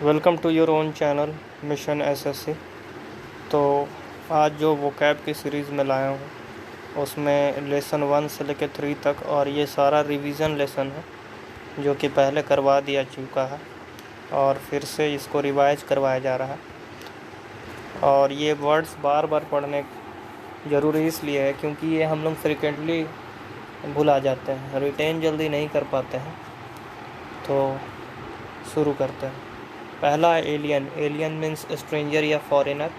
Welcome to your own channel mission SSC. तो आज जो वोकैब की सीरीज़ में लाया हूँ उसमें लेसन 1 से लेकर 3 तक, और ये सारा रिवीजन लेसन है जो कि पहले करवा दिया चुका है और फिर से इसको रिवाइज करवाया जा रहा है। और ये वर्ड्स बार बार पढ़ने ज़रूरी इसलिए है क्योंकि ये हम लोग फ्रिक्वेंटली भुला जाते हैं, रिटेन जल्दी नहीं कर पाते हैं। तो शुरू करते हैं। पहला है एलियन। एलियन मीन्स स्ट्रेंजर या फॉरेनर।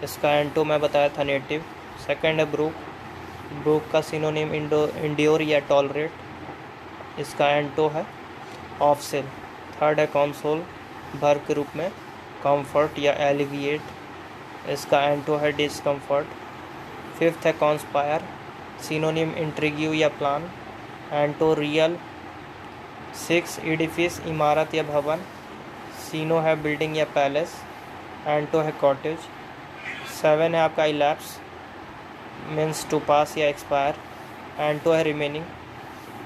इसका एंटो मैं बताया था नेटिव। सेकंड है ब्रूक। ब्रूक का सिनोनिम इंड्योर या टॉलरेट। इसका एंटो है ऑफसेल। थर्ड है कंसोल, वर्ब के रूप में कंफर्ट या एलिविएट। इसका एंटो है डिस्कम्फर्ट। फिफ्थ है कॉन्स्पायर, सिनोनिम इंट्रिग्यू या प्लान, एंटो रियल। सिक्स एडिफिस, इमारत या भवन। सीनो है बिल्डिंग या पैलेस, एंटो है कॉटेज। सेवन है आपका इलैप्स, मीन्स टू पास या एक्सपायर, एंटो है रिमेनिंग।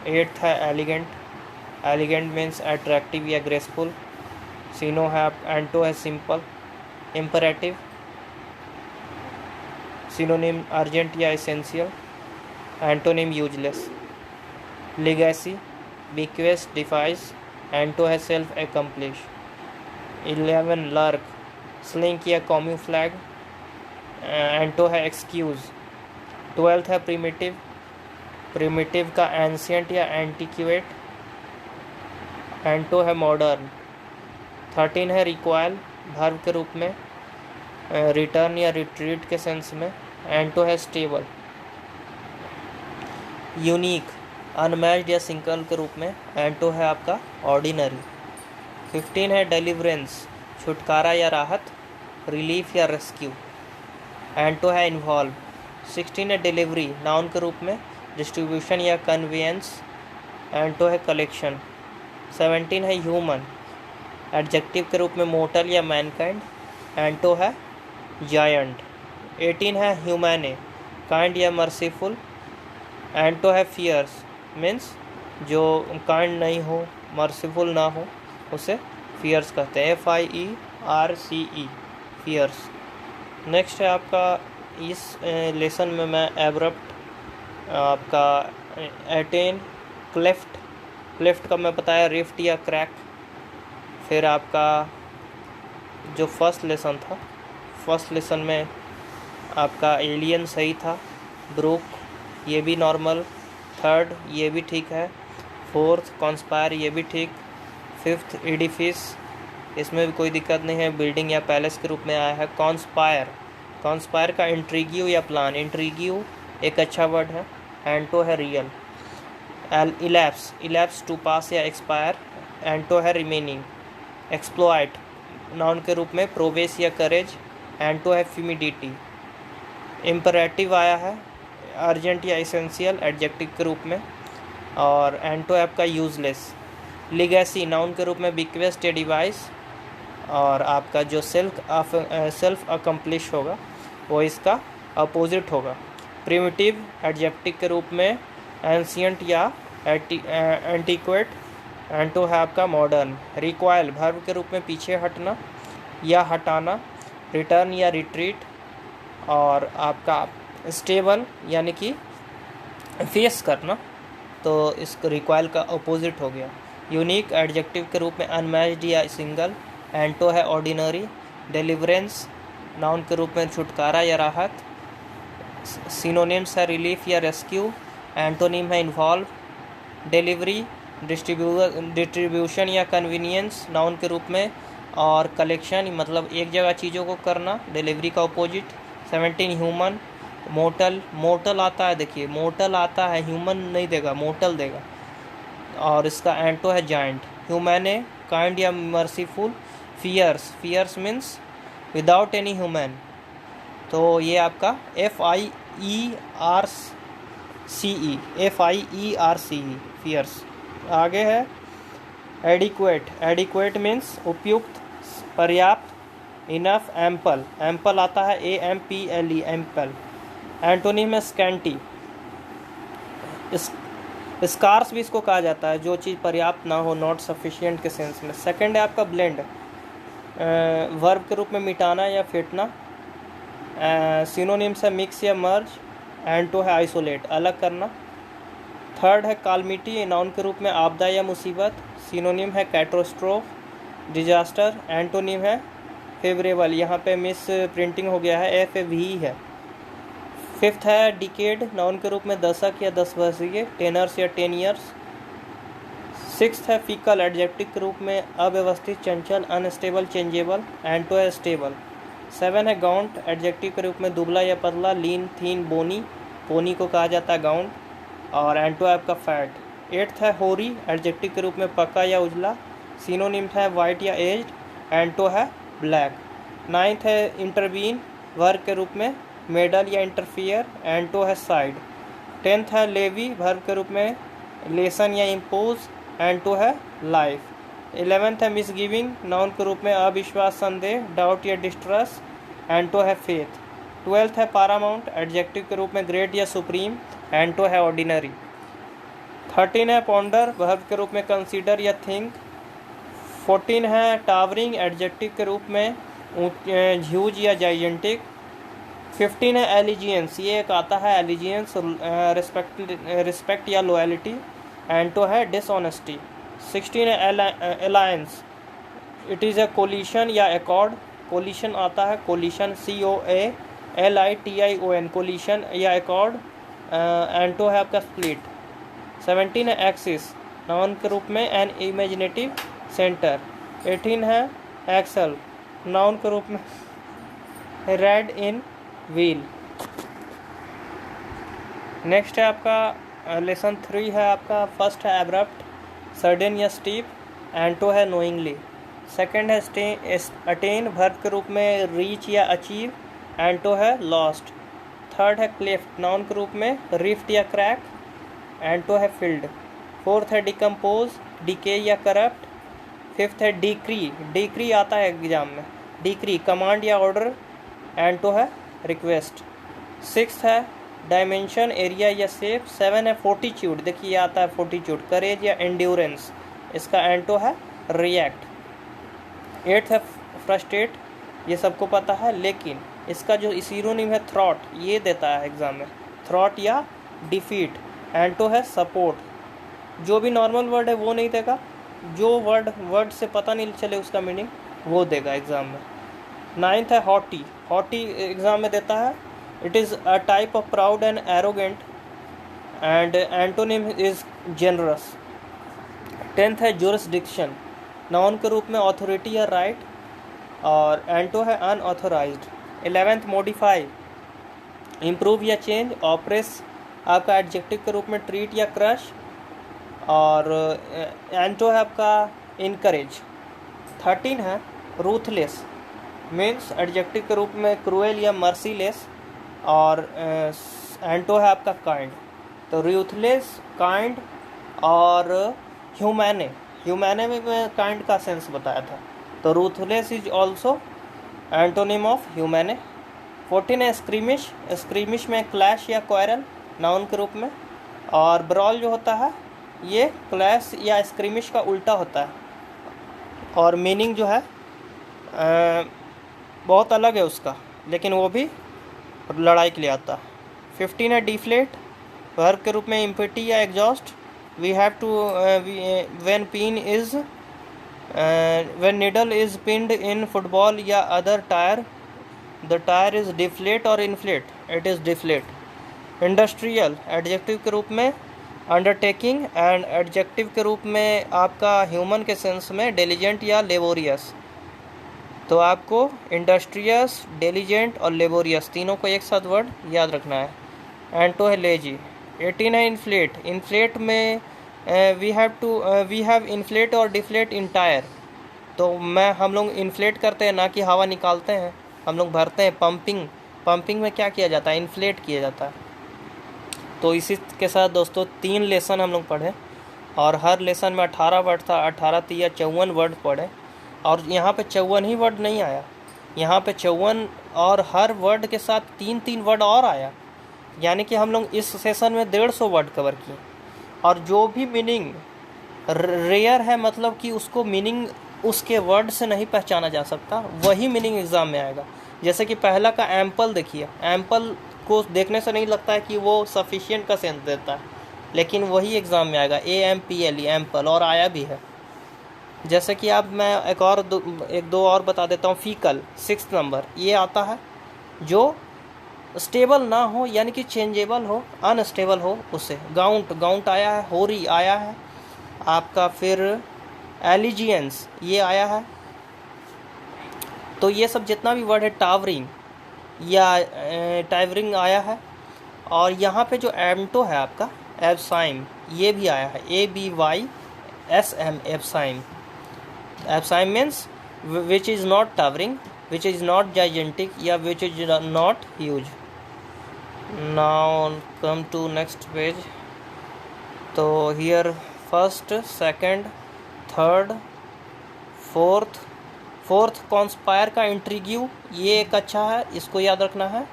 एट्थ है एलिगेंट। एलिगेंट मीन्स अट्रैक्टिव या ग्रेसफुल, सीनो है एंटो है सिंपल। इम्परेटिव, सिनोनिम अर्जेंट या essential, antonym useless. Legacy, bequest, devise, anto है सेल्फ एकम्प्लिश। 11 लर्क, स्लिंक या कॉम्यूफ्लैग, एंटो है एक्सक्यूज़। 12th है प्रिमिटिव। प्रिमिटिव का एंशियंट या एंटिक्वेट, एंटो है मॉडर्न। 13 है रिक्वायल, वर्ब के रूप में रिटर्न या रिट्रीट के सेंस में, एंटो है स्टेबल। यूनिक, अनमैच्ड या सिंगल के रूप में, एंटो है आपका ऑर्डिनरी। 15 है डेलिवरेंस, छुटकारा या राहत, रिलीफ या रेस्क्यू, एंटो है इन्वॉल्व। 16 है डिलीवरी, नाउन के रूप में डिस्ट्रीब्यूशन या कन्वेंस, एंटो है कलेक्शन। 17 है ह्यूमन, एडजेक्टिव के रूप में मोर्टल या मैनकाइंड, एंटो है जायंट। 18 है ह्यूमैने, काइंड या मर्सीफुल, एंटो है फियर्स, मीन्स जो काइंड नहीं हो, मर्सीफुल ना हो उसे फियर्स कहते हैं, FIERCE, फियर्स। नेक्स्ट है आपका इस लेसन में मैं एब्रप्ट, आपका एटेन, क्लेफ्ट। क्लेफ्ट का मैं बताया रिफ्ट या क्रैक। फिर आपका जो फर्स्ट लेसन था, फर्स्ट लेसन में आपका एलियन सही था। ब्रूक ये भी नॉर्मल। थर्ड ये भी ठीक है। फोर्थ कॉन्स्पायर ये भी ठीक। फिफ्थ एडिफिस, इसमें भी कोई दिक्कत नहीं है, बिल्डिंग या पैलेस के रूप में आया है। कॉन्स्पायर, कॉन्स्पायर का इंट्रीग्यू या प्लान, इंट्रीग्यू एक अच्छा वर्ड है, एंटो है रियल। इलैप्स, इलैप्स टू पास या एक्सपायर, एंटो है रिमेनिंग। एक्सप्लॉइट, नाउन के रूप में प्रोवेस या करेज, एंटो है फ्यूमिडिटी। इम्परेटिव आया है अर्जेंट या एसेंशियल, एडजेक्टिव के रूप में, और एंटो है आपका यूजलेस। लिगेसी, नाउन के रूप में बिक्वेस्ट या डिवाइस, और आपका जो सेल्फ अकम्प्लिश होगा वो इसका अपोजिट होगा। प्रिमिटिव, एडजेक्टिव के रूप में एंशियंट या एंटिक्वेट, एंटो है आपका मॉडर्न। रिक्वायल, वर्ब के रूप में पीछे हटना या हटाना, रिटर्न या रिट्रीट, और आपका स्टेबल यानी कि फेस करना, तो इस रिक्वायल का अपोजिट हो गया। यूनिक, एडजेक्टिव के रूप में अनमैच्ड या सिंगल, एंटो है ऑर्डिनरी। डिलीवरेंस, नाउन के रूप में छुटकारा या राहत, सिनोनिम्स है रिलीफ या रेस्क्यू, एंटोनिम है इन्वॉल्व। डिलीवरी, डिस्ट्रीब्यूशन या कन्वीनियंस, नाउन के रूप में, और कलेक्शन मतलब एक जगह चीज़ों को करना, डिलीवरी का अपोजिट। 17 ह्यूमन, मोर्टल, मोर्टल आता है, देखिए मोर्टल आता है, ह्यूमन नहीं देगा, मोर्टल देगा, और इसका एंटो है जायंट। ह्यूमैने, काइंड या merciful. Fierce, fierce means without any human, तो ये आपका FIERCE, फियर्स। आगे है एडिक्वेट। एडिक्वेट मीन्स उपयुक्त, पर्याप्त, इनफ, एम्पल, एम्पल आता है AMPLE, एम्पल। एंटोनिम है स्कैंटी। स्कार्स भी इसको कहा जाता है, जो चीज़ पर्याप्त ना हो, नॉट सफिशिएंट के सेंस में। सेकंड है आपका ब्लेंड। वर्ब के रूप में मिटाना या फेंटना। सिनोनिम्स है मिक्स या मर्ज। एंटो है आइसोलेट, अलग करना। थर्ड है कालमिटी, नाउन के रूप में आपदा या मुसीबत। सिनोनिम है कैटास्ट्रोफ, डिजास्टर। एंटोनिम है फेवरेबल, यहाँ पे मिस प्रिंटिंग हो गया है, एफ वी है। फिफ्थ है डिकेड, नाउन के रूप में दशक या 10 वर्षीय, टेनर्स या 10 ईयर्स। सिक्स्थ है फीकल, एडजेक्टिव के रूप में अव्यवस्थित, चंचल, अनस्टेबल, चेंजेबल। एंटो है स्टेबल। 7 है गाउंट, एडजेक्टिव के रूप में दुबला या पतला, लीन, थीन, बोनी। बोनी को कहा जाता है गाउंट। और एंटो है आपका फैट। 8th है होरी, एडजेक्टिव के रूप में पका या उजला। सिनोनिम है वाइट या एज्ड। एंटो है ब्लैक। 9th है इंटरवीन, वर्ब के रूप में मेडल या इंटरफियर। एंटो है साइड। 10th है लेवी, वर्ब के रूप में लेसन या इम्पोज। एंटो है लाइफ। 11th है मिसगिविंग, नाउन के रूप में अविश्वास, संदेह, डाउट या डिस्ट्रस्ट। एंटो है फेथ। 12th है पारामाउंट, एडजेक्टिव के रूप में ग्रेट या सुप्रीम। एंटो है ऑर्डिनरी। 13 है पॉन्डर, वर्ब के रूप में कंसीडर या थिंक। 14 है टावरिंग, एडजेक्टिव के रूप में ह्यूज या जाइजेंटिक। 15 है एलिजियंस, ये एक आता है एलिजियंस, रिस्पेक्ट या लॉयल्टी। एंटो है डिसऑनेस्टी। 16 है alliance, it is a coalition या एकॉर्ड। कोलिशन आता है कोलिशन, COALITION, कोलिशन या एकॉर्ड। एंटो है आपका स्प्लिट। 17 है एक्सिस, नाउन के रूप में एन इमेजिनेटिव सेंटर। 18 है एक्सल, नाउन के रूप में रेड इन व्हील। नेक्स्ट है आपका लेसन 3 है आपका। फर्स्ट है एब्रप्ट, सडन या स्टीप। एंटो है नोइंगली। सेकंड है अटेन, वर्ब के रूप में रीच या अचीव। एंटो है लॉस्ट। थर्ड है क्लेफ्ट, नाउन के रूप में रिफ्ट या क्रैक। एंटो है फिल्ड। फोर्थ है डिकम्पोज, डिके या करप्ट। फिफ्थ है डिक्री, डिक्री आता है एग्जाम में, डिक्री कमांड या ऑर्डर। एंटो है रिक्वेस्ट। सिक्स्थ है डायमेंशन, एरिया या शेप। 7 है फोर्टीट्यूड, देखिए ये आता है फोर्टीट्यूड, करेज या एंड्योरेंस। इसका एंटो है रिएक्ट। 8th है फ्रस्ट्रेट, ये सबको पता है, लेकिन इसका जो सिनोनिम है थ्रॉट, ये देता है एग्जाम में, थ्रॉट या डिफीट। एंटो है सपोर्ट। जो भी नॉर्मल वर्ड है वो नहीं देगा, जो वर्ड से पता नहीं चले उसका मीनिंग वो देगा एग्जाम में। 9th है हॉटी, हॉटी एग्जाम में देता है, it is a type of proud and arrogant. And antonym is generous. 10th है जुरिस्डिक्शन, नाउन के रूप में अथॉरिटी या राइट। और एंटो है अनऑथोराइज्ड। 11th मॉडिफाई, इम्प्रूव या चेंज। ऑप्रेस आपका एडजेक्टिव के रूप में ट्रीट या क्रश। और एंटो है आपका इनकरेज। 13 है रूथलेस, मीन्स एडजेक्टिव के रूप में क्रूएल या मर्सीलेस। और एंटो है आपका काइंड। तो रूथलेस, काइंड और ह्यूमैने, ह्यूमैने में मैं काइंड का सेंस बताया था, तो ruthless is also antonym of humane. 14 है स्क्रीमिश, स्क्रीमिश में क्लैश या क्वारल, नाउन के रूप में। और ब्रॉल जो होता है ये क्लैश या स्क्रीमिश का उल्टा होता है, और मीनिंग जो है बहुत अलग है उसका, लेकिन वो भी लड़ाई के लिए आता है। 15 है डिफ्लेट, वर्ब के रूप में इम्पिटी या exhaust. We have to when pin is when needle is pinned in football या other tyre, the tyre is deflate और inflate, it is deflate. Industrial, adjective के रूप में अंडरटेकिंग। एंड एडजेक्टिव के रूप में आपका ह्यूमन के सेंस में डिलिजेंट या लेबोरियस। तो आपको इंडस्ट्रियस, डिलिजेंट और लेबोरियस तीनों को एक साथ वर्ड याद रखना है। एंटो है लेजी। 18 है इन्फ्लेट, इन्फ्लेट में वी हैव इन्फ्लेट और डिफ्लेट इन टायर। तो हम लोग इन्फ्लेट करते हैं, ना कि हवा निकालते हैं, हम लोग भरते हैं। पंपिंग, पंपिंग में क्या किया जाता है, इन्फ्लेट किया जाता है। तो इसी के साथ दोस्तों 3 लेसन हम लोग पढ़े, और हर लेसन में 18 वर्ड था, 18 3 54 वर्ड पढ़े। और यहाँ पे 54 ही वर्ड नहीं आया, यहाँ पे 54 और हर वर्ड के साथ 3-3 वर्ड और आया, यानी कि हम लोग इस सेशन में 150 वर्ड कवर किए। और जो भी मीनिंग रेयर है, मतलब कि उसको मीनिंग उसके वर्ड से नहीं पहचाना जा सकता, वही मीनिंग एग्ज़ाम में आएगा। जैसे कि पहला का एम्पल देखिए, एम्पल को देखने से नहीं लगता है कि वो सफिशिएंट का सेंस देता है, लेकिन वही एग्ज़ाम में आएगा, AMPLE एम्पल, और आया भी है। जैसे कि अब मैं एक दो और बता देता हूँ। फीकल 6 नंबर, ये आता है जो स्टेबल ना हो, यानी कि चेंजेबल हो, अनस्टेबल हो उसे। गाउंट आया है, होरी आया है आपका, फिर एलिजियंस ये आया है। तो ये सब जितना भी वर्ड है, टावरिंग या टाइवरिंग आया है। और यहाँ पे जो एम्टो है आपका, एब्साइम, ये भी आया है, ABYSM, abysm. Abysm means which is not towering, which is not gigantic, या which is not huge. Now come to next page. तो here first, second, third, fourth conspire का इंट्रीग्यू, ये एक अच्छा है, इसको याद रखना है।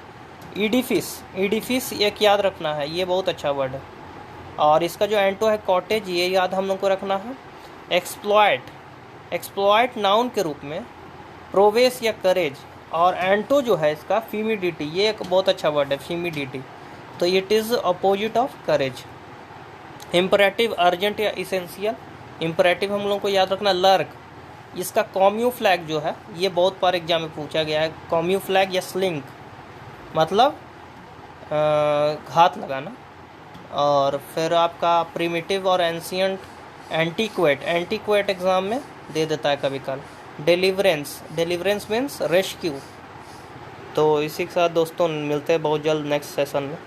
एडिफिस एक याद रखना है, ये बहुत अच्छा वर्ड है। और इसका जो एंटो है, कॉटेज, ये याद हम लोग को रखना है। एक्सप्लॉइट नाउन के रूप में, प्रोवेस या करेज। और एंटो जो है इसका, फीमिडिटी, ये एक बहुत अच्छा वर्ड है, फीमिडिटी, तो it is opposite of courage. Imperative, urgent या इसेंशियल। इम्परेटिव हम लोग को याद रखना, लर्क। इसका कॉम्यूफ्लैग जो है, ये बहुत बार एग्जाम में पूछा गया है, कॉम्यूफ्लैग या स्लिंक, मतलब घात लगाना। और फिर आपका प्रिमिटिव और एंशियंट, एंटीक्वेट एग्जाम में दे देता है कभी कल। Deliverance means rescue. तो इसी के साथ दोस्तों मिलते हैं बहुत जल्द नेक्स्ट सेशन में।